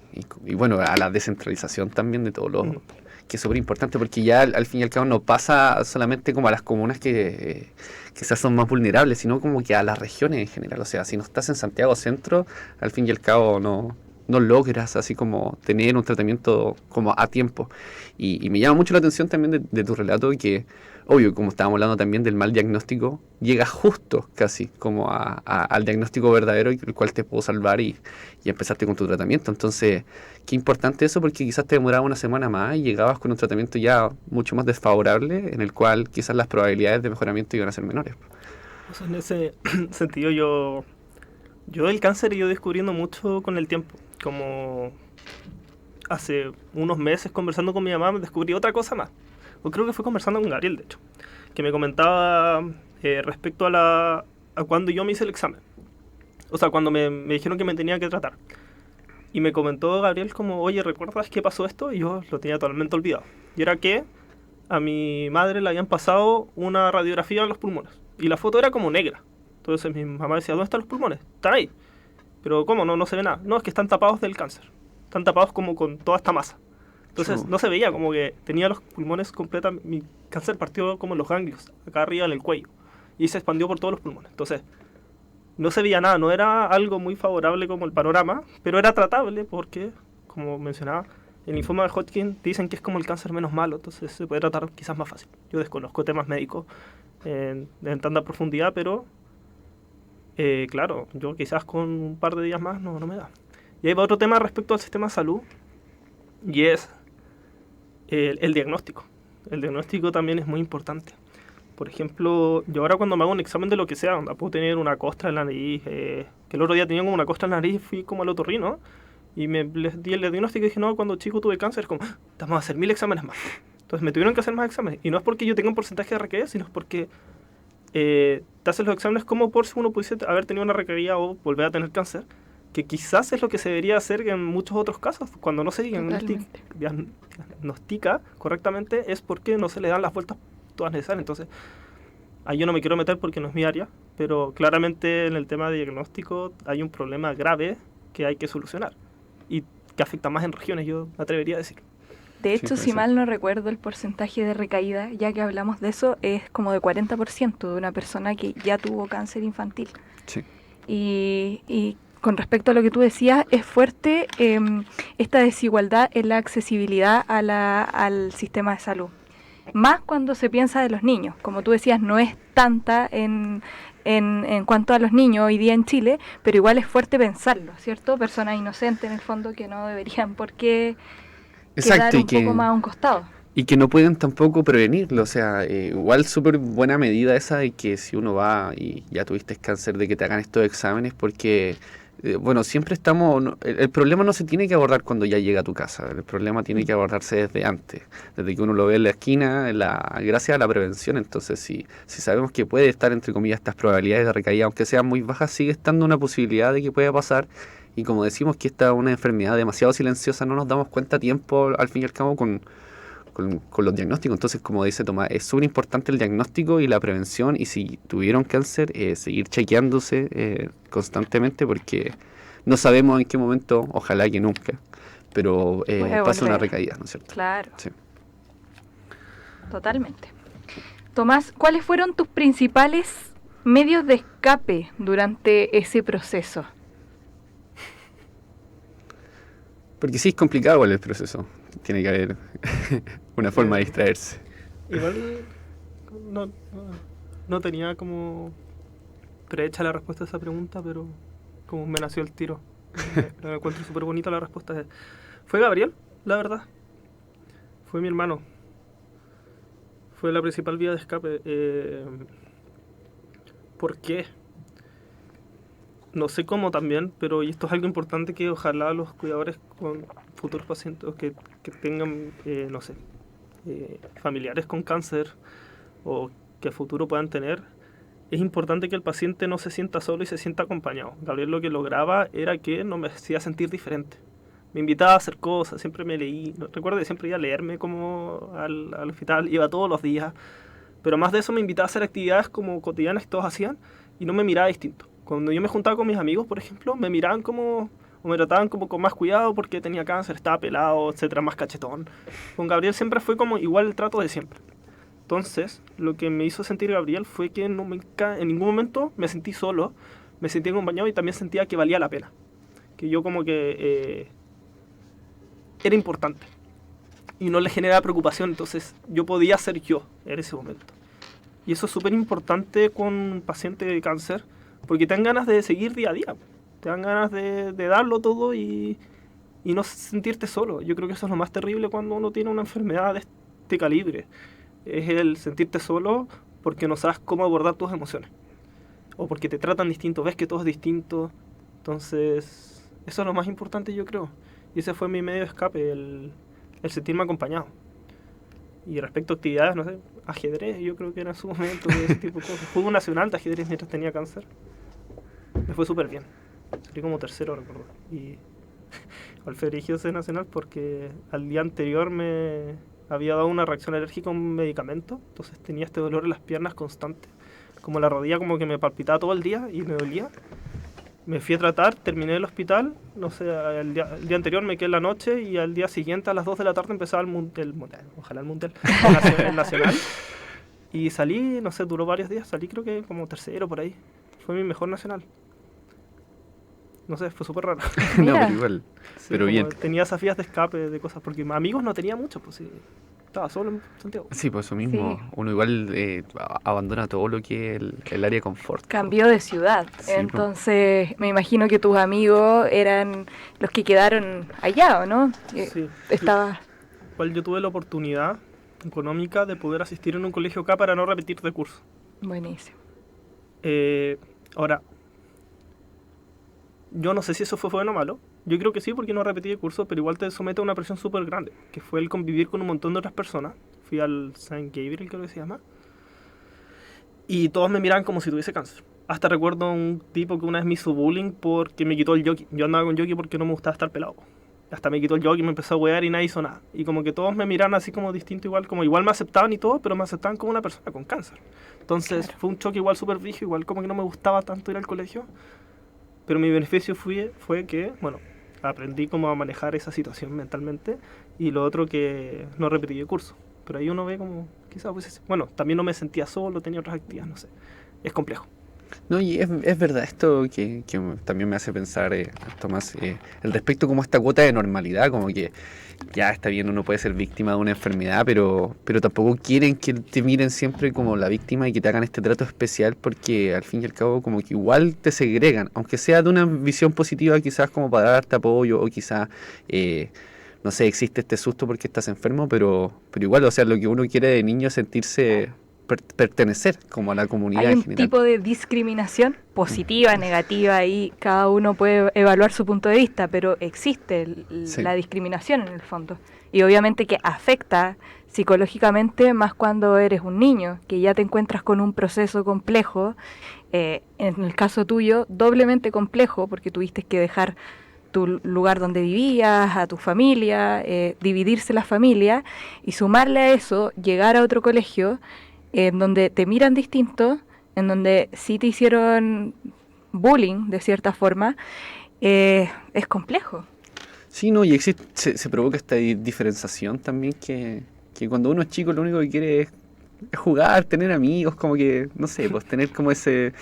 bueno, a la descentralización también de todo lo que es súper importante, porque ya al fin y al cabo no pasa solamente como a las comunas que quizás son más vulnerables, sino como que a las regiones en general. O sea, si no estás en Santiago Centro, al fin y al cabo no logras así como tener un tratamiento como a tiempo. Y me llama mucho la atención también de tu relato que, obvio, como estábamos hablando también del mal diagnóstico, llega justo casi como al diagnóstico verdadero, el cual te pudo salvar y empezaste con tu tratamiento. Entonces, qué importante eso, porque quizás te demoraba una semana más y llegabas con un tratamiento ya mucho más desfavorable, en el cual quizás las probabilidades de mejoramiento iban a ser menores. Pues en ese sentido yo el cáncer he ido descubriendo mucho con el tiempo. Como hace unos meses conversando con mi mamá me descubrí otra cosa más. O creo que fue conversando con Gabriel, de hecho, que me comentaba respecto a cuando yo me hice el examen. O sea, cuando me dijeron que me tenía que tratar. Y me comentó Gabriel como, oye, ¿recuerdas qué pasó esto? Y yo lo tenía totalmente olvidado. Y era que a mi madre le habían pasado una radiografía en los pulmones. Y la foto era como negra. Entonces mi mamá decía, ¿dónde están los pulmones? Están ahí. Pero ¿cómo? No se ve nada. No, es que están tapados del cáncer. Están tapados como con toda esta masa. Entonces no se veía, como que tenía los pulmones completamente... Mi cáncer partió como en los ganglios, acá arriba en el cuello. Y se expandió por todos los pulmones. Entonces no se veía nada, no era algo muy favorable como el panorama, pero era tratable porque, como mencionaba, el linfoma de Hodgkin dicen que es como el cáncer menos malo, entonces se puede tratar quizás más fácil. Yo desconozco temas médicos en tanta profundidad, pero claro, yo quizás con un par de días más no me da. Y hay otro tema respecto al sistema de salud, y es el diagnóstico. El diagnóstico también es muy importante. Por ejemplo, yo ahora cuando me hago un examen de lo que sea, puedo tener una costra en la nariz, que el otro día tenía como una costra en la nariz, fui como al otorrino y les di el diagnóstico y dije, no, cuando chico tuve cáncer, como, te vamos a hacer 1000 exámenes más. Entonces me tuvieron que hacer más exámenes. Y no es porque yo tenga un porcentaje de recaída, sino es porque te hacen los exámenes como por si uno pudiese haber tenido una recaída o volver a tener cáncer, que quizás es lo que se debería hacer en muchos otros casos. Cuando no se diagnostica correctamente es porque no se le dan las vueltas todas necesarias. Entonces, ahí yo no me quiero meter porque no es mi área, pero claramente en el tema de diagnóstico hay un problema grave que hay que solucionar y que afecta más en regiones, yo me atrevería a decir. De hecho, si mal no recuerdo, el porcentaje de recaída, ya que hablamos de eso, es como de 40% de una persona que ya tuvo cáncer infantil. Sí. Y con respecto a lo que tú decías, es fuerte esta desigualdad en la accesibilidad al sistema de salud. Más cuando se piensa de los niños. Como tú decías, no es tanta en cuanto a los niños hoy día en Chile, pero igual es fuerte pensarlo, ¿cierto? Personas inocentes en el fondo que no deberían por qué quedar un poco más a un costado. Y que no pueden tampoco prevenirlo, o sea, igual súper buena medida esa de que si uno va y ya tuviste cáncer, de que te hagan estos exámenes, porque bueno, siempre estamos... El problema no se tiene que abordar cuando ya llega a tu casa, el problema tiene que abordarse desde antes, desde que uno lo ve en la esquina, gracias a la prevención. Entonces, si sabemos que puede estar, entre comillas, estas probabilidades de recaída, aunque sean muy bajas, sigue estando una posibilidad de que pueda pasar. Y como decimos que esta es una enfermedad demasiado silenciosa, no nos damos cuenta a tiempo, al fin y al cabo, con los diagnósticos. Entonces, como dice Tomás, es súper importante el diagnóstico y la prevención, y si tuvieron cáncer, seguir chequeándose constantemente, porque no sabemos en qué momento, ojalá que nunca, pero pase una recaída, ¿no es cierto? Claro. Sí. Totalmente. Tomás, ¿cuáles fueron tus principales medios de escape durante ese proceso? Porque sí es complicado igual el proceso. Tiene que haber una forma de distraerse. Igual no tenía como prehecha la respuesta a esa pregunta, pero como me nació el tiro. Me encuentro súper bonita la respuesta. Fue Gabriel, la verdad. Fue mi hermano. Fue la principal vía de escape. ¿Por qué? No sé cómo también, pero y esto es algo importante que ojalá los cuidadores con futuros pacientes que tengan, no sé, familiares con cáncer o que a futuro puedan tener, es importante que el paciente no se sienta solo y se sienta acompañado. Gabriel lo que lograba era que no me hacía sentir diferente. Me invitaba a hacer cosas, siempre me leí. Recuerdo que siempre iba a leerme como al hospital, iba todos los días. Pero más de eso me invitaba a hacer actividades como cotidianas que todos hacían y no me miraba distinto. Cuando yo me juntaba con mis amigos, por ejemplo, me miraban como, o me trataban como con más cuidado porque tenía cáncer, estaba pelado, etcétera, más cachetón. Con Gabriel siempre fue como igual el trato de siempre. Entonces, lo que me hizo sentir Gabriel fue que en ningún momento me sentí solo, me sentí acompañado y también sentía que valía la pena. Que yo como que era importante y no le generaba preocupación, entonces yo podía ser yo en ese momento. Y eso es súper importante con un paciente de cáncer, porque te dan ganas de seguir día a día, te dan ganas de darlo todo y no sentirte solo. Yo creo que eso es lo más terrible cuando uno tiene una enfermedad de este calibre, es el sentirte solo porque no sabes cómo abordar tus emociones, o porque te tratan distinto, ves que todo es distinto. Entonces, eso es lo más importante, yo creo. Y ese fue mi medio de escape, el sentirme acompañado. Y respecto a actividades, no sé, ajedrez, yo creo que era en su momento, ese tipo de cosas. Juego nacional de ajedrez mientras tenía cáncer. Me fue súper bien. Salí como tercero, recuerdo. Y alfabetiqué nacional porque al día anterior me había dado una reacción alérgica a un medicamento. Entonces tenía este dolor en las piernas constante. Como la rodilla como que me palpitaba todo el día y me dolía. Me fui a tratar, terminé el hospital, no sé, el día anterior me quedé en la noche y al día siguiente a las 2 de la tarde empezaba el mundial, el nacional. Y salí, no sé, duró varios días, salí creo que como tercero por ahí. Fue mi mejor nacional. No sé, fue súper raro. No, pero igual, Sí, pero bien. Tenía esas vías de escape de cosas, porque amigos no tenía muchos, pues sí. Estaba solo en Santiago. Sí, por eso mismo, Sí. uno igual abandona todo lo que es el área de confort. Cambió de ciudad, Sí, entonces me imagino que tus amigos eran los que quedaron allá, ¿o no? Sí. Estaba... Igual yo tuve la oportunidad económica de poder asistir en un colegio acá para no repetir de curso. Buenísimo. Ahora, yo no sé si eso fue bueno o malo. Yo creo que sí, porque no repetí el curso, pero igual te somete a una presión súper grande, que fue el convivir con un montón de otras personas. Fui al St. Gabriel, creo que se llama, y todos me miraban como si tuviese cáncer. Hasta recuerdo un tipo que una vez me hizo bullying porque me quitó el jockey. Yo andaba con jockey porque no me gustaba estar pelado. Hasta me quitó el jockey, me empezó a wear y nadie hizo nada. Y como que todos me miraban así como distinto, igual me aceptaban y todo, pero me aceptaban como una persona con cáncer. Entonces Claro. fue un choque igual súper rígido, igual como que no me gustaba tanto ir al colegio. Pero mi beneficio fue que, bueno, aprendí cómo a manejar esa situación mentalmente, y lo otro que no repetí el curso. Pero ahí uno ve como, quizás, pues, bueno, también no me sentía solo, tenía otras actividades, no sé. Es complejo. No, y es verdad esto que también me hace pensar, Tomás, el respecto como a esta cuota de normalidad, como que ya está bien, uno puede ser víctima de una enfermedad, pero tampoco quieren que te miren siempre como la víctima y que te hagan este trato especial, porque al fin y al cabo como que igual te segregan, aunque sea de una visión positiva, quizás como para darte apoyo, o quizás, no sé, existe este susto porque estás enfermo, pero igual, o sea, lo que uno quiere de niño es sentirse pertenecer como a la comunidad hay en un general. tipo de discriminación positiva, negativa, y cada uno puede evaluar su punto de vista, pero existe la discriminación en el fondo. Y obviamente que afecta psicológicamente más cuando eres un niño, que ya te encuentras con un proceso complejo, en el caso tuyo, doblemente complejo, porque tuviste que dejar tu lugar donde vivías, a tu familia, dividirse la familia, y sumarle a eso, llegar a otro colegio, en donde te miran distinto, en donde sí te hicieron bullying, de cierta forma, es complejo. Sí, no, y se provoca esta diferenciación también que cuando uno es chico lo único que quiere es jugar, tener amigos, como que, no sé, pues tener como ese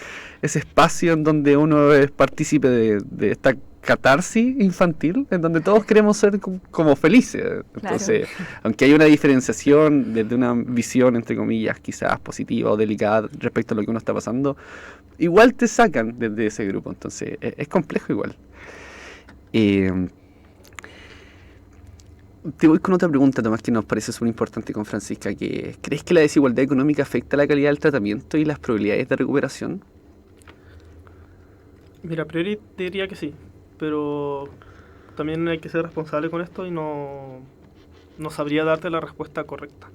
espacio en donde uno es partícipe de esta catarsis infantil, en donde todos queremos ser como felices. Entonces, claro, aunque hay una diferenciación desde una visión, entre comillas, quizás positiva o delicada respecto a lo que uno está pasando, igual te sacan desde ese grupo. Entonces, es complejo igual. Te voy con otra pregunta, Tomás, que nos parece súper importante con Francisca, que ¿crees que la desigualdad económica afecta la calidad del tratamiento y las probabilidades de recuperación? Mira, a priori diría que sí, pero también hay que ser responsable con esto y no sabría darte la respuesta correcta.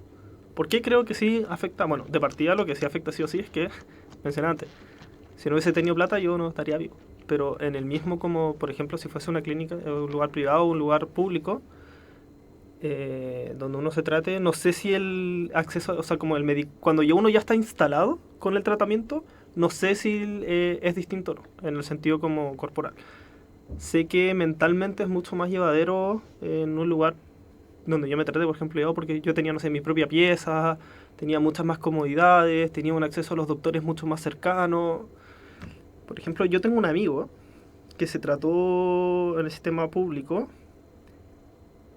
¿Por qué creo que sí afecta? Bueno, de partida lo que sí afecta sí o sí es que, mencioné antes, si no hubiese tenido plata yo no estaría vivo. Pero en el mismo, como por ejemplo si fuese una clínica, un lugar privado o un lugar público, donde uno se trate, no sé si el acceso, o sea, como cuando uno ya está instalado con el tratamiento, no sé si es distinto o no, en el sentido como corporal. Sé que mentalmente es mucho más llevadero en un lugar donde yo me traté, por ejemplo, yo, porque yo tenía, no sé, mi propia pieza, tenía muchas más comodidades, tenía un acceso a los doctores mucho más cercano. Por ejemplo, yo tengo un amigo que se trató en el sistema público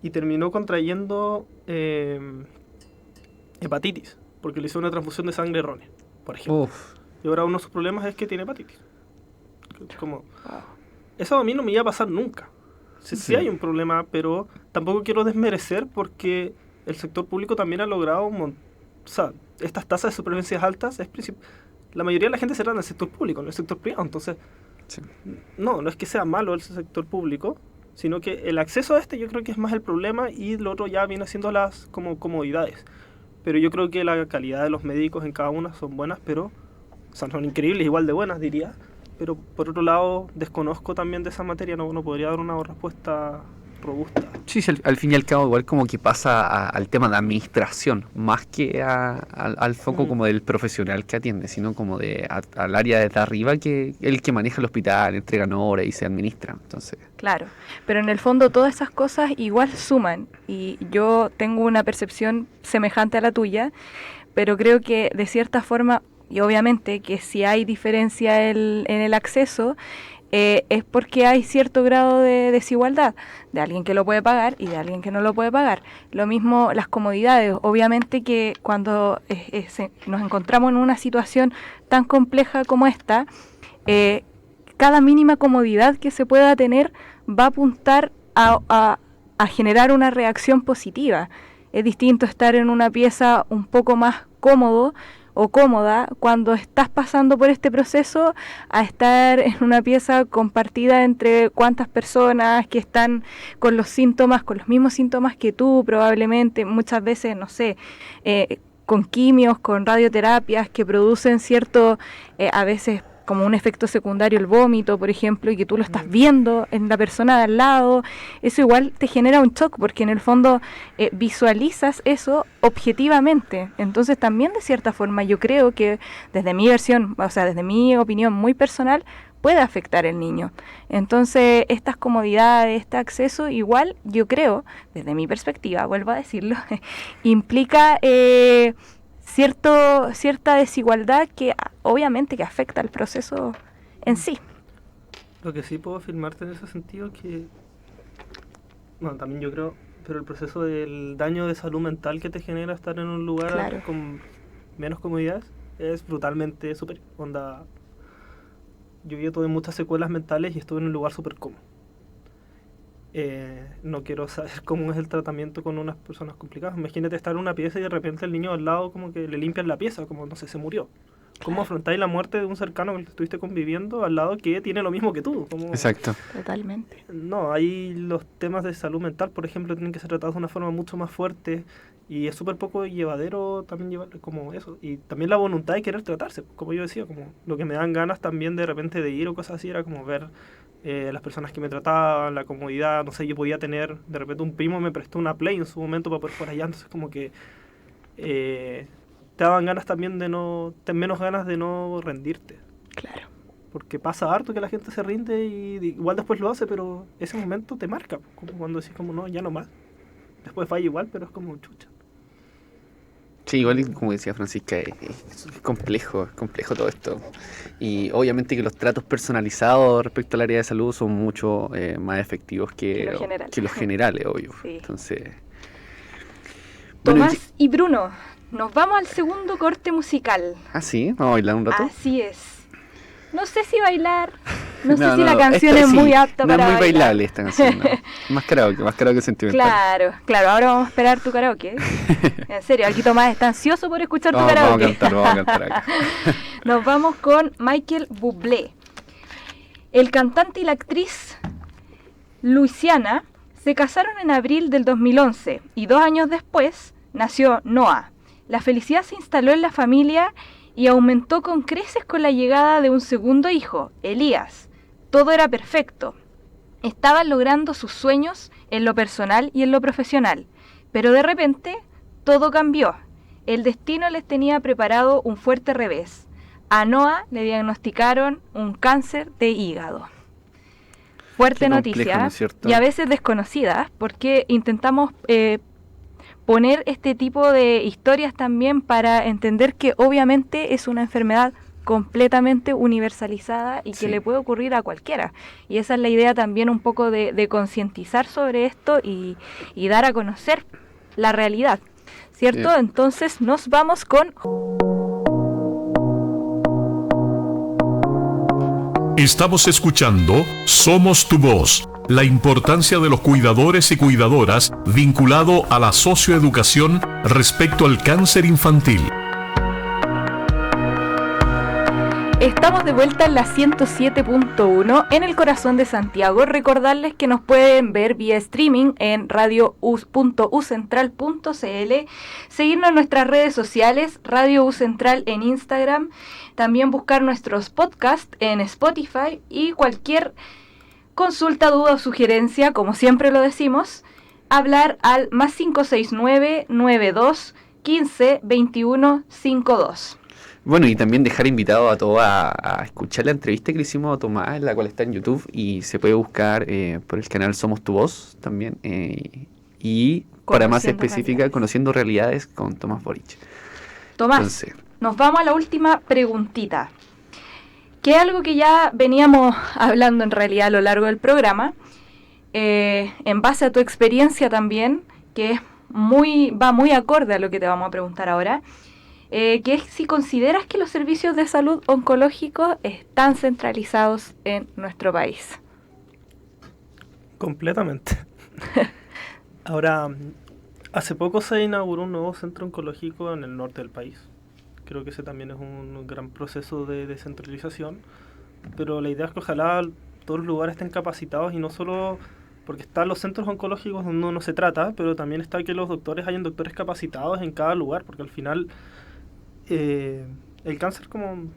y terminó contrayendo hepatitis, porque le hizo una transfusión de sangre errónea, por ejemplo. Uf. Y ahora uno de sus problemas es que tiene hepatitis. Como, eso a mí no me iba a pasar nunca. Sí hay un problema, pero tampoco quiero desmerecer porque el sector público también ha logrado o sea, estas tasas de supervivencia altas, la mayoría de la gente se trata en el sector público, en el sector privado. Entonces, no es que sea malo el sector público, sino que el acceso a yo creo que es más el problema y lo otro ya viene siendo las como comodidades. Pero yo creo que la calidad de los médicos en cada una son buenas, pero son increíbles, igual de buenas diría, pero por otro lado desconozco también de esa materia, no podría dar una respuesta robusta. Sí, al fin y al cabo igual como que pasa al tema de administración, más que al foco como del profesional que atiende, sino como al área de arriba, que el que maneja el hospital, entrega horas y se administra. Entonces, claro, pero en el fondo todas esas cosas igual suman, y yo tengo una percepción semejante a la tuya, pero creo que de cierta forma, y obviamente que si hay diferencia en el acceso, es porque hay cierto grado de desigualdad, de alguien que lo puede pagar y de alguien que no lo puede pagar. Lo mismo las comodidades, obviamente que cuando nos encontramos en una situación tan compleja como esta, cada mínima comodidad que se pueda tener va a apuntar a generar una reacción positiva. Es distinto estar en una pieza un poco más cómodo o cómoda cuando estás pasando por este proceso a estar en una pieza compartida entre cuantas personas que están con los mismos síntomas que tú, probablemente, muchas veces, no sé, con quimios, con radioterapias que producen cierto, a veces como un efecto secundario el vómito, por ejemplo, y que tú lo estás viendo en la persona de al lado. Eso igual te genera un shock, porque en el fondo visualizas eso objetivamente. Entonces también de cierta forma yo creo que desde mi versión, o sea, desde mi opinión muy personal, puede afectar al niño. Entonces estas comodidades, este acceso, igual yo creo, desde mi perspectiva, vuelvo a decirlo, implica cierta desigualdad que obviamente que afecta al proceso en sí. Lo que sí puedo afirmarte en ese sentido es que, bueno, también yo creo, pero el proceso del daño de salud mental que te genera estar en un lugar con menos comodidades es brutalmente superior. Yo vi tuve muchas secuelas mentales y estuve en un lugar súper cómodo. no quiero saber cómo es el tratamiento con unas personas complicadas. Imagínate estar en una pieza y de repente el niño al lado como que le limpian la pieza, como no sé, se murió. ¿Cómo afrontáis la muerte de un cercano con el que estuviste conviviendo al lado que tiene lo mismo que tú? Exacto. Totalmente. No, ahí los temas de salud mental, por ejemplo, tienen que ser tratados de una forma mucho más fuerte y es súper poco llevadero también llevar como eso. Y también la voluntad de querer tratarse, como yo decía, como lo que me dan ganas también de repente de ir o cosas así era como ver las personas que me trataban, la comodidad, no sé, yo podía tener, de repente un primo me prestó una Play en su momento para poder jugar allá, entonces como que... te daban ganas también menos ganas de no rendirte. Claro. Porque pasa harto que la gente se rinde y igual después lo hace, pero ese momento te marca, como cuando decís como no, ya no más. Después falla igual, pero es como chucha. Sí, igual como decía Francisca, es complejo todo esto. Y obviamente que los tratos personalizados respecto al área de salud son mucho más efectivos que los generales, obvio. Sí. Entonces... Tomás y Bruno, nos vamos al segundo corte musical. ¿Ah, sí? ¿Vamos a bailar un rato? Así es. No sé si bailar, no sé si la canción es muy apta para bailar. No es muy bailable esta canción, no. Más karaoke sentimental. Claro, ahora vamos a esperar tu karaoke. En serio, aquí Tomás está ansioso por escuchar tu karaoke. Vamos a cantar acá. Nos vamos con Michael Bublé. El cantante y la actriz Luisiana se casaron en abril del 2011 y 2 años después nació Noah. La felicidad se instaló en la familia y aumentó con creces con la llegada de un segundo hijo, Elías. Todo era perfecto. Estaban logrando sus sueños en lo personal y en lo profesional. Pero de repente, todo cambió. El destino les tenía preparado un fuerte revés. A Noah le diagnosticaron un cáncer de hígado. Fuerte noticia, ¿no es cierto? Y a veces desconocida, porque intentamos... poner este tipo de historias también para entender que obviamente es una enfermedad completamente universalizada y que le puede ocurrir a cualquiera. Y esa es la idea también un poco de concientizar sobre esto y dar a conocer la realidad, ¿cierto? Sí. Entonces nos vamos con... Estamos escuchando Somos tu Voz. La importancia de los cuidadores y cuidadoras vinculado a la socioeducación respecto al cáncer infantil. Estamos de vuelta en la 107.1 en el corazón de Santiago. Recordarles que nos pueden ver vía streaming en radio.ucentral.cl, seguirnos en nuestras redes sociales, Radio U Central en Instagram, también buscar nuestros podcasts en Spotify y cualquier consulta, duda o sugerencia, como siempre lo decimos, hablar al +569 92 15 21 52. Bueno, y también dejar invitado a todos a escuchar la entrevista que le hicimos a Tomás, la cual está en YouTube y se puede buscar por el canal Somos tu Voz también. Y para más específica, Conociendo Realidades con Tomás Boric. Tomás, entonces, nos vamos a la última preguntita, que es algo que ya veníamos hablando en realidad a lo largo del programa, en base a tu experiencia también, que va muy acorde a lo que te vamos a preguntar ahora, que es si consideras que los servicios de salud oncológicos están centralizados en nuestro país. Completamente. Ahora, hace poco se inauguró un nuevo centro oncológico en el norte del país. Creo que ese también es un gran proceso de descentralización, pero la idea es que ojalá todos los lugares estén capacitados y no solo porque están los centros oncológicos donde uno se trata, pero también está que los doctores hayan doctores capacitados en cada lugar, porque al final el cáncer como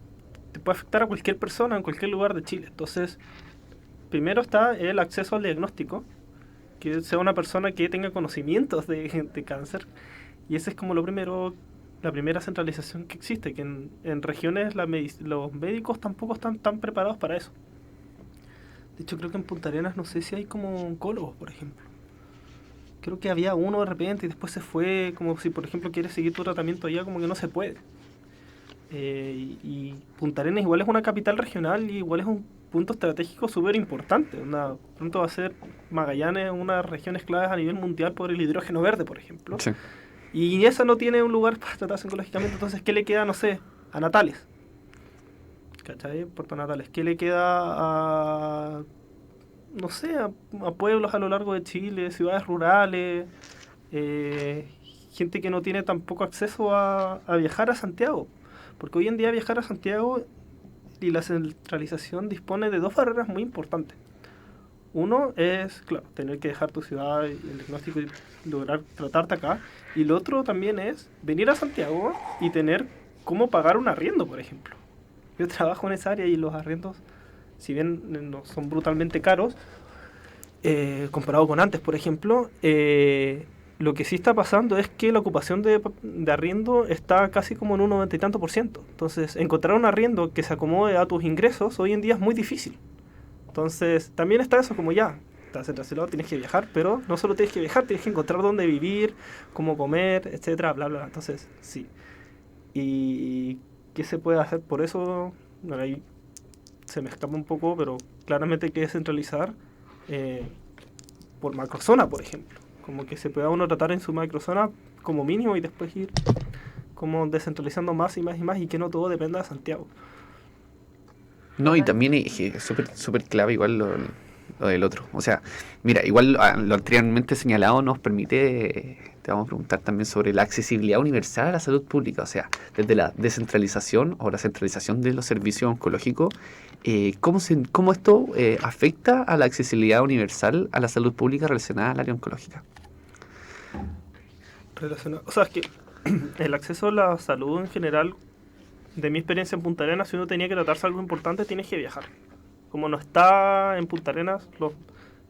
te puede afectar a cualquier persona en cualquier lugar de Chile. Entonces, primero está el acceso al diagnóstico, que sea una persona que tenga conocimientos de cáncer, y ese es como lo primero. La primera centralización que existe, que en regiones los médicos tampoco están tan preparados para eso. De hecho, creo que en Punta Arenas no sé si hay como oncólogos, por ejemplo. Creo que había uno de repente y después se fue, como si, por ejemplo, quieres seguir tu tratamiento allá, como que no se puede. Y Punta Arenas igual es una capital regional y igual es un punto estratégico súper importante. Pronto va a ser Magallanes una de las regiones claves a nivel mundial por el hidrógeno verde, por ejemplo. Sí. Y esa no tiene un lugar para tratarse oncológicamente, entonces, ¿qué le queda, no sé, a Natales? ¿Cachai? Puerto Natales. ¿Qué le queda a no sé, a pueblos a lo largo de Chile, ciudades rurales, gente que no tiene tampoco acceso a viajar a Santiago. Porque hoy en día viajar a Santiago y la centralización dispone de dos barreras muy importantes. Uno es, claro, tener que dejar tu ciudad y el diagnóstico y lograr tratarte acá. Y lo otro también es venir a Santiago y tener cómo pagar un arriendo, por ejemplo. Yo trabajo en esa área y los arriendos, si bien no son brutalmente caros, comparado con antes, por ejemplo, lo que sí está pasando es que la ocupación de arriendo está casi como en un 90 y tanto %. Entonces, encontrar un arriendo que se acomode a tus ingresos hoy en día es muy difícil. Entonces, también está eso, como ya, estás encarcelado, tienes que viajar, pero no solo tienes que viajar, tienes que encontrar dónde vivir, cómo comer, etcétera, bla, bla. Entonces, sí. ¿Y qué se puede hacer por eso? Bueno, ahí se me escapa un poco, pero claramente hay que descentralizar por macrozona, por ejemplo. Como que se pueda uno tratar en su macrozona como mínimo y después ir como descentralizando más y más y más y que no todo dependa de Santiago. No, y también es súper clave igual lo del otro. O sea, mira, igual lo anteriormente señalado nos permite, te vamos a preguntar también sobre la accesibilidad universal a la salud pública. O sea, desde la descentralización o la centralización de los servicios oncológicos, ¿cómo esto afecta a la accesibilidad universal a la salud pública relacionada al área oncológica? O sea, es que el acceso a la salud en general, de mi experiencia en Punta Arenas, si uno tenía que tratarse algo importante, tienes que viajar. Como no está en Punta Arenas los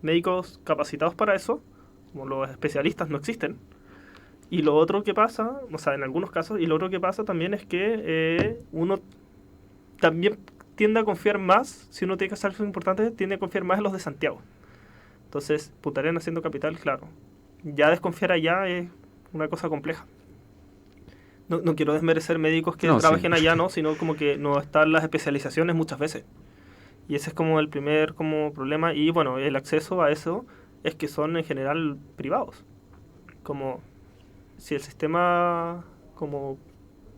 médicos capacitados para eso, como los especialistas no existen. Y lo otro que pasa, o sea, en algunos casos, y lo otro que pasa también es que uno también tiende a confiar más, si uno tiene que hacer algo importante, tiende a confiar más en los de Santiago. Entonces, Punta Arenas siendo capital, claro, ya desconfiar allá es una cosa compleja. No quiero desmerecer médicos que trabajen allá, ¿no? Sino como que no están las especializaciones muchas veces. Y ese es como el primer como problema. Y bueno, el acceso a eso es que son en general privados. Como si el sistema como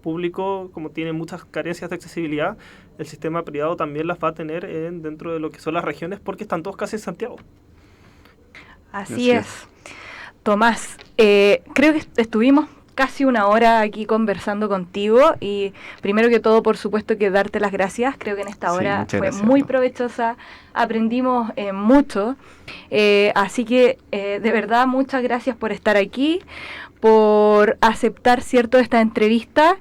público como tiene muchas carencias de accesibilidad, el sistema privado también las va a tener dentro de lo que son las regiones porque están todos casi en Santiago. Así es. Tomás, creo que estuvimos casi una hora aquí conversando contigo y primero que todo, por supuesto, que darte las gracias. Creo que en esta hora fue muy provechosa, aprendimos mucho, así que de verdad muchas gracias por estar aquí, por aceptar esta entrevista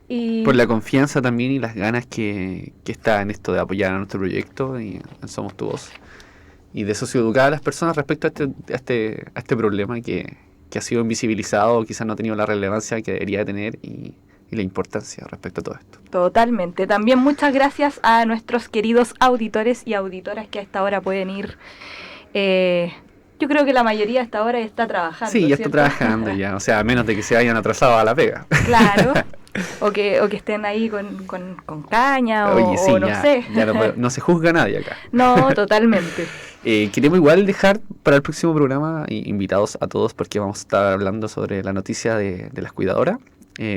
y por la confianza también y las ganas que está en esto de apoyar a nuestro proyecto y en Somos Tu Voz y de socioeducar a las personas respecto a este problema que ha sido invisibilizado, quizás no ha tenido la relevancia que debería tener y la importancia respecto a todo esto. Totalmente. También muchas gracias a nuestros queridos auditores y auditoras que a esta hora pueden ir. Yo creo que la mayoría a esta hora está trabajando. Sí, ya ¿cierto? está trabajando ya, o sea, a menos de que se hayan atrasado a la pega. Claro, o que estén ahí con caña. Oye, sí, o no sé. Ya no se juzga a nadie acá. No, totalmente. Queremos igual dejar para el próximo programa invitados a todos porque vamos a estar hablando sobre la noticia de las cuidadoras,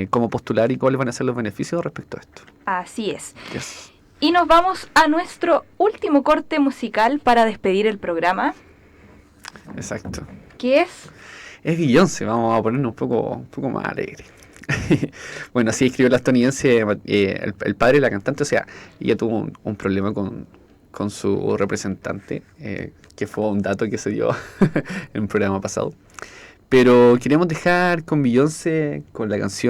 cómo postular y cuáles van a ser los beneficios respecto a esto. Así es. Yes. Y nos vamos a nuestro último corte musical para despedir el programa. Exacto. ¿Qué es? Es Beyoncé, vamos a ponernos un poco más alegre. Bueno, así escribió la estadounidense, el padre de la cantante, o sea, ella tuvo un problema con su representante, que fue un dato que se dio en un programa pasado. Pero queremos dejar con Beyoncé, con la canción